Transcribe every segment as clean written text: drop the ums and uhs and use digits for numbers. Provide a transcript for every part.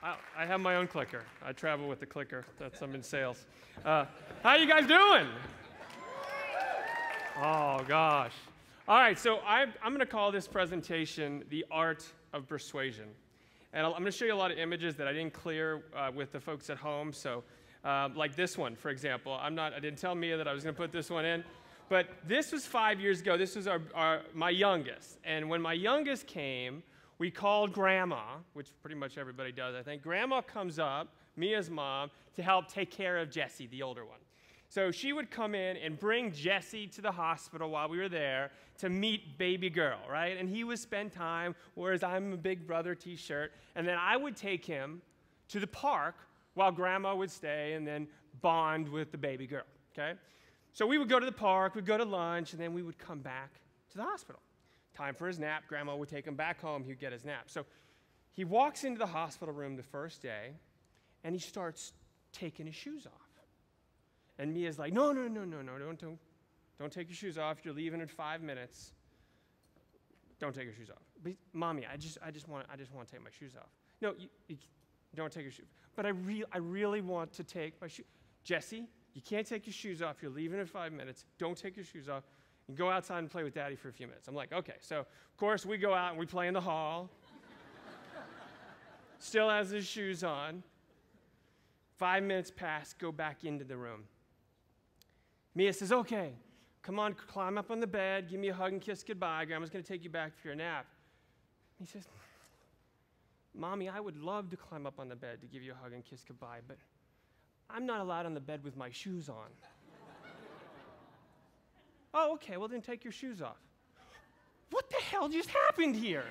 I have my own clicker. I travel with the clicker. I'm in sales. How you guys doing? Oh, gosh. All right, so I'm going to call this presentation The Art of Persuasion. And I'm going to show you a lot of images that I didn't clear with the folks at home. So like this one, for example. I didn't tell Mia that I was going to put this one in. But this was 5 years ago. This was my youngest. And when my youngest came, we called Grandma, which pretty much everybody does, I think. Grandma comes up, Mia's mom, to help take care of Jesse, the older one. So she would come in and bring Jesse to the hospital while we were there to meet baby girl, right? And he would spend time, whereas I'm a Big Brother t-shirt, and then I would take him to the park while Grandma would stay and then bond with the baby girl, okay? So we would go to the park, we'd go to lunch, and then we would come back to the hospital. Time for his nap. Grandma would take him back home. He'd get his nap. So he walks into the hospital room the first day, and he starts taking his shoes off. And Mia's like, no, don't take your shoes off. You're leaving in 5 minutes. Don't take your shoes off. But, Mommy, I just want to take my shoes off. No, you don't take your shoes. But I really want to take my shoes. Jesse, you can't take your shoes off. You're leaving in 5 minutes. Don't take your shoes off. And go outside and play with Daddy for a few minutes. I'm like, okay. So, of course, we go out and we play in the hall. Still has his shoes on. 5 minutes pass, go back into the room. Mia says, okay, come on, climb up on the bed, give me a hug and kiss goodbye. Grandma's going to take you back for your nap. He says, Mommy, I would love to climb up on the bed to give you a hug and kiss goodbye, but I'm not allowed on the bed with my shoes on. Oh, okay, well then take your shoes off. What the hell just happened here?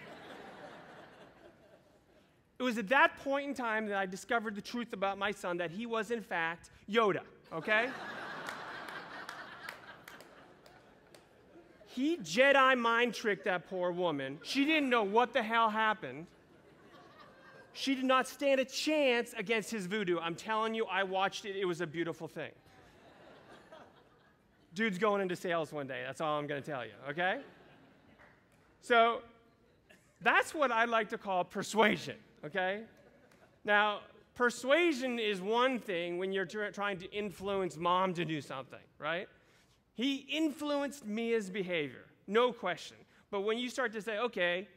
It was at that point in time that I discovered the truth about my son, that he was in fact Yoda, okay? He Jedi mind tricked that poor woman. She didn't know what the hell happened. She did not stand a chance against his voodoo. I'm telling you, I watched it. It was a beautiful thing. Dude's going into sales one day. That's all I'm going to tell you, okay? So that's what I like to call persuasion, okay? Now, persuasion is one thing when you're trying to influence Mom to do something, right? He influenced Mia's behavior, no question. But when you start to say, okay,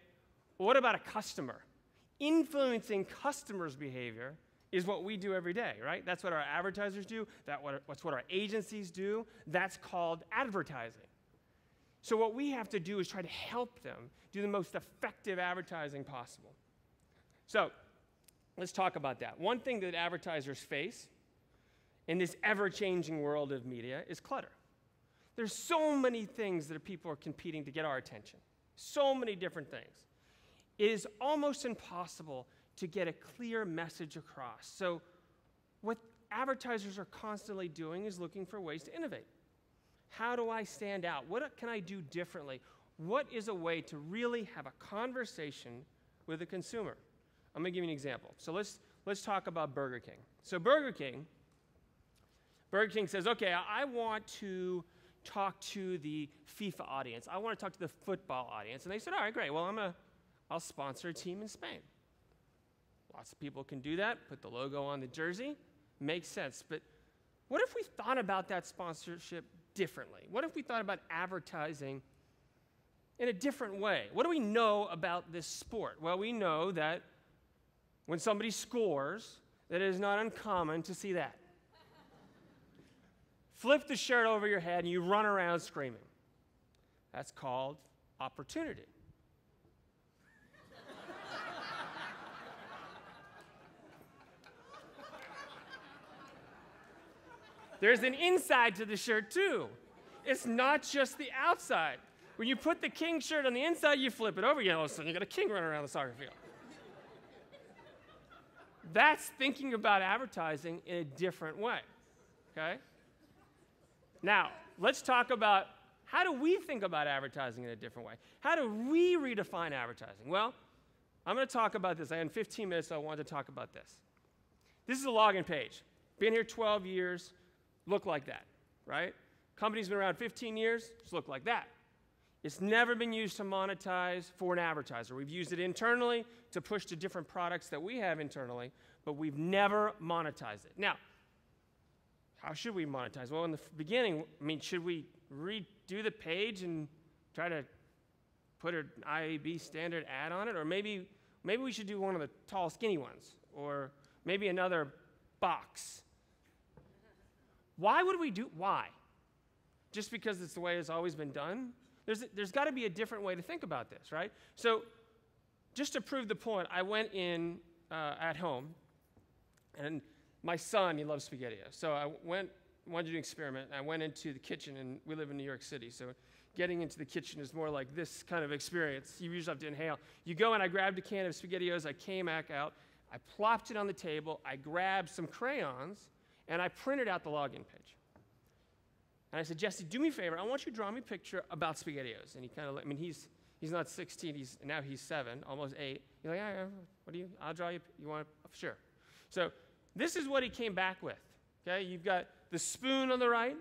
what about a customer? Influencing customers' behavior is what we do every day, right? That's what our advertisers do. That's what our agencies do. That's called advertising. So what we have to do is try to help them do the most effective advertising possible. So let's talk about that. One thing that advertisers face in this ever-changing world of media is clutter. There's so many things that people are competing to get our attention. So many different things. It is almost impossible to get a clear message across. So what advertisers are constantly doing is looking for ways to innovate. How do I stand out? What can I do differently? What is a way to really have a conversation with a consumer? I'm going to give you an example. So let's talk about Burger King. So Burger King says, okay, I want to talk to the FIFA audience. I want to talk to the football audience. And they said, all right, great. Well, I'll sponsor a team in Spain. Lots of people can do that, put the logo on the jersey, makes sense. But what if we thought about that sponsorship differently? What if we thought about advertising in a different way? What do we know about this sport? Well, we know that when somebody scores, that it is not uncommon to see that. Flip the shirt over your head and you run around screaming. That's called opportunity. There's an inside to the shirt, too. It's not just the outside. When you put the king shirt on the inside, you flip it over, all of a sudden you got a king running around the soccer field. That's thinking about advertising in a different way, okay? Now, let's talk about how do we think about advertising in a different way? How do we redefine advertising? Well, I'm going to talk about this. I had 15 minutes, so I wanted to talk about this. This is a login page. Been here 12 years. Look like that, right? Company's been around 15 years, just look like that. It's never been used to monetize for an advertiser. We've used it internally to push to different products that we have internally, but we've never monetized it. Now, how should we monetize? Well, in the beginning, I mean, should we redo the page and try to put an IAB standard ad on it? Or maybe we should do one of the tall, skinny ones, or maybe another box. Why would we do, why? Just because it's the way it's always been done? There's got to be a different way to think about this, right? So just to prove the point, I went in at home, and my son, he loves SpaghettiOs. So I wanted to do an experiment. I went into the kitchen, and we live in New York City, so getting into the kitchen is more like this kind of experience. You usually have to inhale. You go and I grabbed a can of SpaghettiOs. I came back out. I plopped it on the table. I grabbed some crayons, and I printed out the login page. And I said, Jesse, do me a favor. I want you to draw me a picture about SpaghettiOs. And he kind of, I mean, he's not 16. Now he's 7, almost 8. He's like, yeah, what do you, I'll draw you. You want to, sure. So this is what he came back with. Okay, you've got the spoon on the right.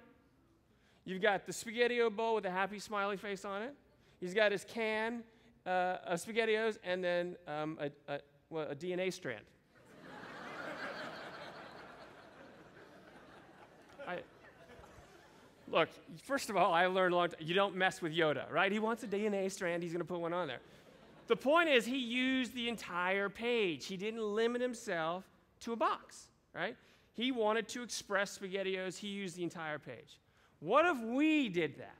You've got the SpaghettiO bowl with a happy smiley face on it. He's got his can of SpaghettiOs, and then a DNA strand. Look, first of all, I learned a long time, you don't mess with Yoda, right? He wants a DNA strand, he's going to put one on there. The point is, he used the entire page. He didn't limit himself to a box, right? He wanted to express SpaghettiOs, he used the entire page. What if we did that?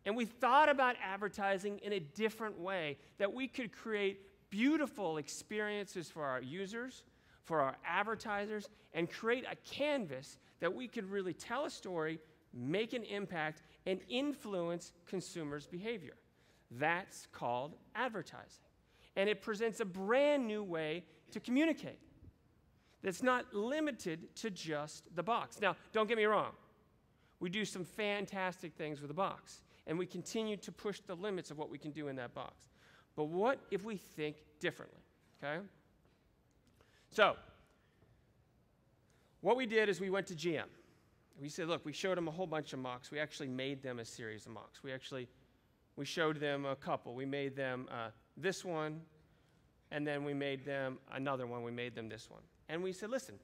And we thought about advertising in a different way, that we could create beautiful experiences for our users, for our advertisers, and create a canvas that we could really tell a story, make an impact, and influence consumers' behavior. That's called advertising. And it presents a brand new way to communicate that's not limited to just the box. Now, don't get me wrong. We do some fantastic things with the box, and we continue to push the limits of what we can do in that box. But what if we think differently, okay? So, what we did is we went to GM. We said, look, we showed them a whole bunch of mocks. We actually made them a series of mocks. We showed them a couple. We made them this one, and then we made them another one. We made them this one. And we said, listen,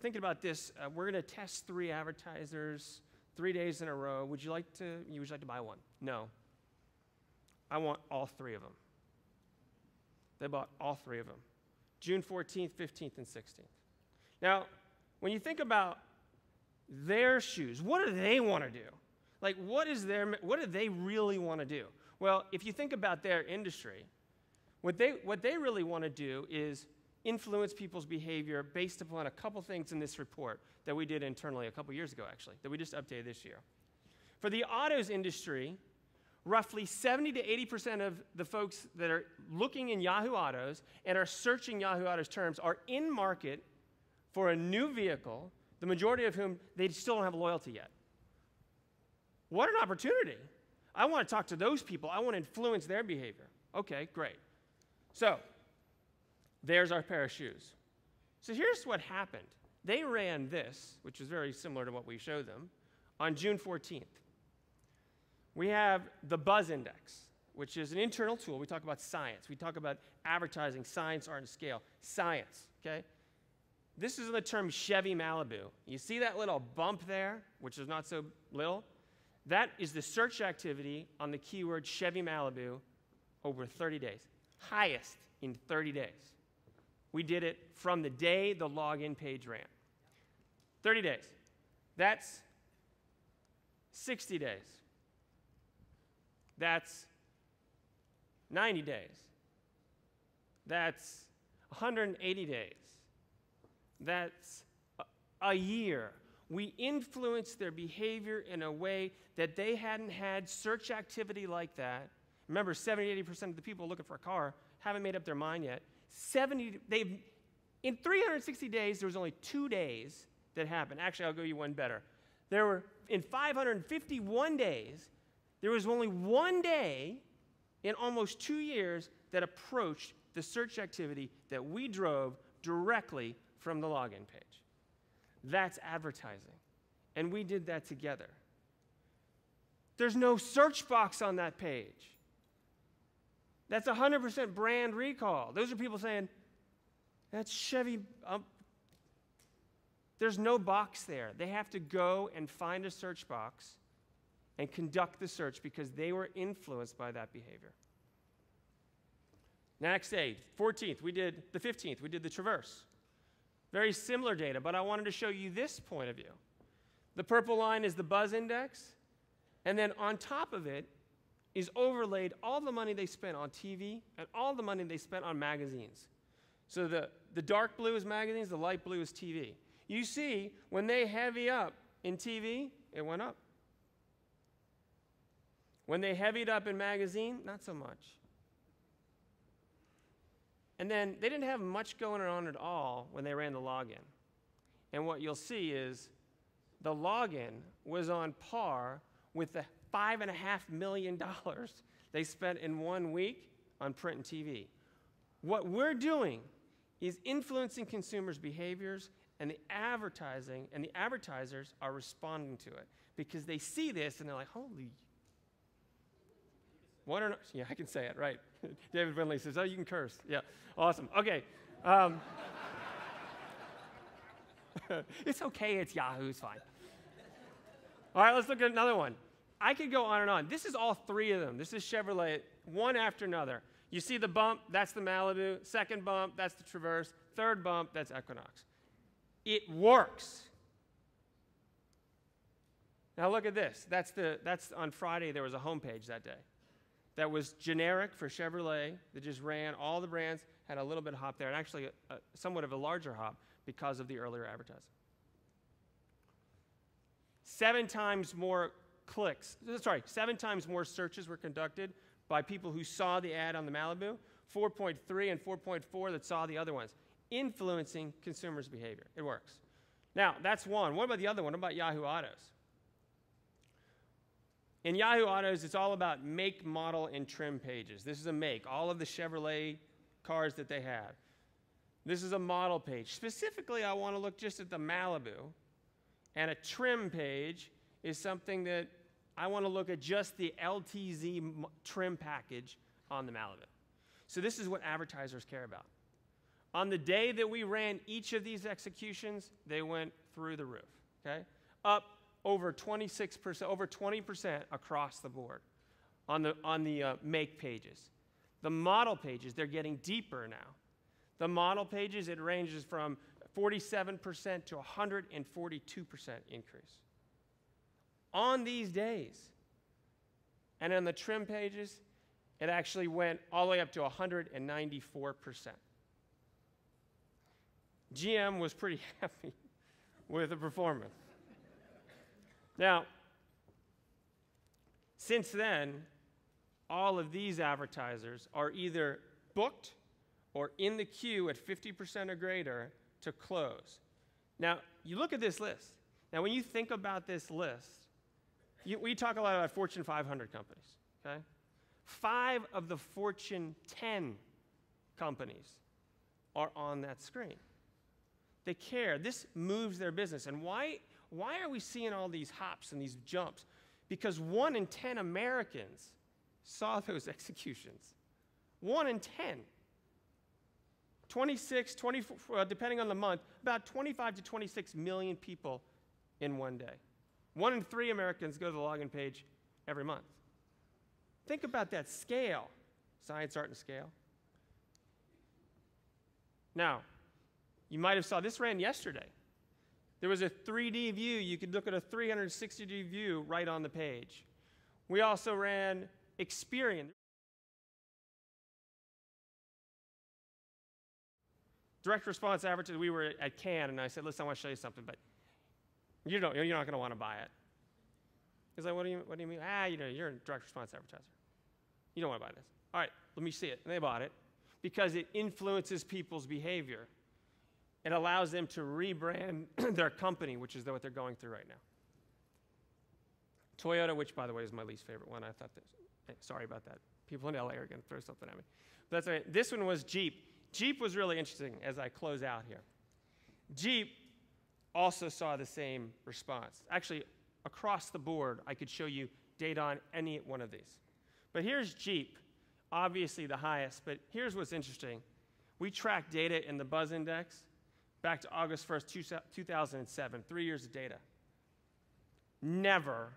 thinking about this, we're going to test 3 advertisers 3 days in a row. Would you like to buy one? No. I want all 3 of them. They bought all 3 of them. June 14th, 15th, and 16th. Now, when you think about their shoes, what do they want to do? Like, what do they really want to do? Well, if you think about their industry, what they really want to do is influence people's behavior based upon a couple things in this report that we did internally a couple years ago, actually, that we just updated this year. For the autos industry, roughly 70 to 80% of the folks that are looking in Yahoo Autos and are searching Yahoo Autos terms are in market for a new vehicle, the majority of whom they still don't have loyalty yet. What an opportunity. I want to talk to those people. I want to influence their behavior. Okay, great. So, there's our pair of shoes. So here's what happened. They ran this, which is very similar to what we showed them, on June 14th. We have the Buzz Index, which is an internal tool. We talk about science. We talk about advertising, science, art, and scale. Science, okay? This is the term Chevy Malibu. You see that little bump there, which is not so little? That is the search activity on the keyword Chevy Malibu over 30 days. Highest in 30 days. We did it from the day the login page ran. 30 days. That's 60 days. That's 90 days. That's 180 days. That's a year. We influenced their behavior in a way that they hadn't had search activity like that. Remember, 70 to 80% of the people looking for a car haven't made up their mind yet. In 360 days, there was only 2 days that happened. Actually, I'll go you one better. In 551 days, there was only 1 day in almost 2 years that approached the search activity that we drove directly from the login page. That's advertising. And we did that together. There's no search box on that page. That's 100% brand recall. Those are people saying, that's Chevy. There's no box there. They have to go and find a search box and conduct the search because they were influenced by that behavior. Next day, 14th, we did the 15th, we did the traverse. Very similar data, but I wanted to show you this point of view. The purple line is the buzz index, and then on top of it is overlaid all the money they spent on TV and all the money they spent on magazines. So the dark blue is magazines, the light blue is TV. You see, when they heavy up in TV, it went up. When they heavied up in magazine, not so much. And then they didn't have much going on at all when they ran the login. And what you'll see is the login was on par with the $5.5 million they spent in 1 week on print and TV. What we're doing is influencing consumers' behaviors, and the advertising and the advertisers are responding to it because they see this and they're like, holy. Yeah, I can say it, right. David Brindley says, oh, you can curse. Yeah, awesome. Okay. It's okay, it's Yahoo, it's fine. All right, let's look at another one. I could go on and on. This is all three of them. This is Chevrolet, one after another. You see the bump, that's the Malibu. Second bump, that's the Traverse. Third bump, that's Equinox. It works. Now look at this. That's on Friday, there was a homepage that day that was generic for Chevrolet that just ran all the brands, had a little bit of hop there, and actually somewhat of a larger hop because of the earlier advertising. 7 times more clicks, 7 times more searches were conducted by people who saw the ad on the Malibu, 4.3 and 4.4 that saw the other ones, influencing consumers' behavior. It works. Now, that's one. What about the other one? What about Yahoo Autos? In Yahoo Autos, it's all about make, model, and trim pages. This is a make, all of the Chevrolet cars that they have. This is a model page. Specifically, I want to look just at the Malibu, and a trim page is something that I want to look at just the LTZ trim package on the Malibu. So this is what advertisers care about. On the day that we ran each of these executions, they went through the roof, okay? Up over 26%, over 20% across the board on the make pages. The model pages, they're getting deeper now. The model pages, it ranges from 47% to 142% increase. On these days. And on the trim pages, it actually went all the way up to 194%. GM was pretty happy with the performance. Now, since then, all of these advertisers are either booked or in the queue at 50% or greater to close. Now, you look at this list. Now, when you think about this list, we talk a lot about Fortune 500 companies, okay? 5 of the Fortune 10 companies are on that screen. They care. This moves their business. And why are we seeing all these hops and these jumps? Because 1 in 10 Americans saw those executions. 1 in 10. 26, 24, depending on the month, about 25 to 26 million people in one day. 1 in 3 Americans go to the login page every month. Think about that scale. Science, art, and scale. Now, you might have saw this ran yesterday. There was a 3D view. You could look at a 360-degree view right on the page. We also ran Experian. Direct response advertising. We were at Cannes, and I said, listen, I want to show you something, but you're not going to want to buy it. He's like, what do you mean? You're a direct response advertiser. You don't want to buy this. All right, let me see it. And they bought it because it influences people's behavior. It allows them to rebrand their company, which is what they're going through right now. Toyota, which, by the way, is my least favorite one. I thought this. Hey, sorry about that. People in LA are going to throw something at me. But that's all right. This one was Jeep. Jeep was really interesting as I close out here. Jeep also saw the same response. Actually, across the board, I could show you data on any one of these. But here's Jeep, obviously the highest, but here's what's interesting. We track data in the Buzz Index back to August 1st, 2007, 3 years of data. Never,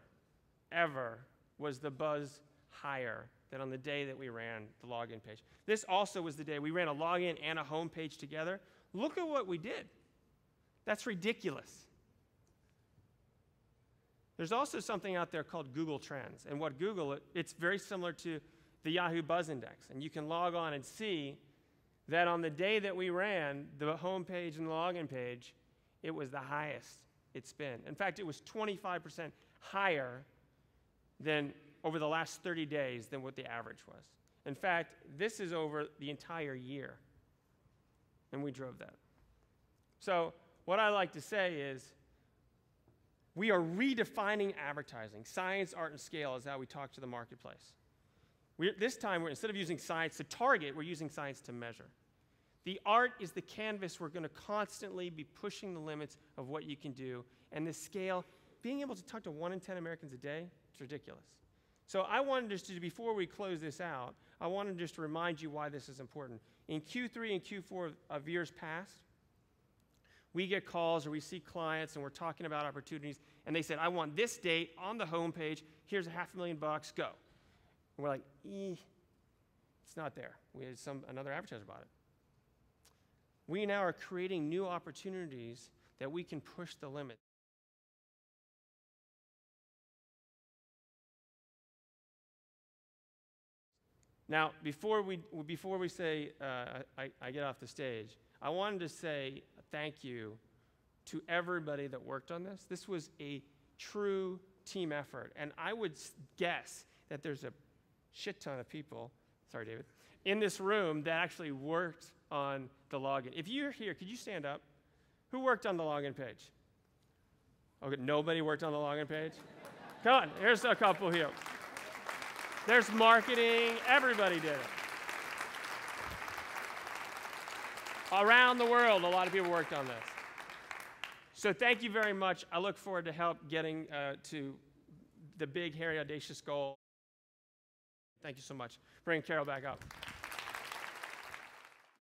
ever was the Buzz higher than on the day that we ran the login page. This also was the day we ran a login and a home page together. Look at what we did. That's ridiculous. There's also something out there called Google Trends. And what Google, it's very similar to the Yahoo Buzz Index. And you can log on and see that on the day that we ran the home page and the login page, it was the highest it's been. In fact, it was 25% higher than over the last 30 days than what the average was. In fact, this is over the entire year. And we drove that. So what I like to say is, we are redefining advertising. Science, art, and scale is how we talk to the marketplace. This time, instead of using science to target, we're using science to measure. The art is the canvas. We're going to constantly be pushing the limits of what you can do. And the scale, being able to talk to 1 in 10 Americans a day, it's ridiculous. So I wanted just to, before we close this out, I wanted just to remind you why this is important. In Q3 and Q4 of years past, we get calls or we see clients and we're talking about opportunities, and they said, I want this date on the homepage. Here's $500,000, go. And we're like, it's not there. We had another advertiser bought it. We now are creating new opportunities that we can push the limit. Now, before we say I get off the stage, I wanted to say thank you to everybody that worked on this. This was a true team effort, and I would guess that there's a shit ton of people, sorry, David, in this room that actually worked on the login. If you're here, could you stand up? Who worked on the login page? Okay, nobody worked on the login page? Come on, here's a couple here. There's marketing, everybody did it. Around the world, a lot of people worked on this. So thank you very much. I look forward to help getting to the big, hairy, audacious goal. Thank you so much. Bring Carol back up.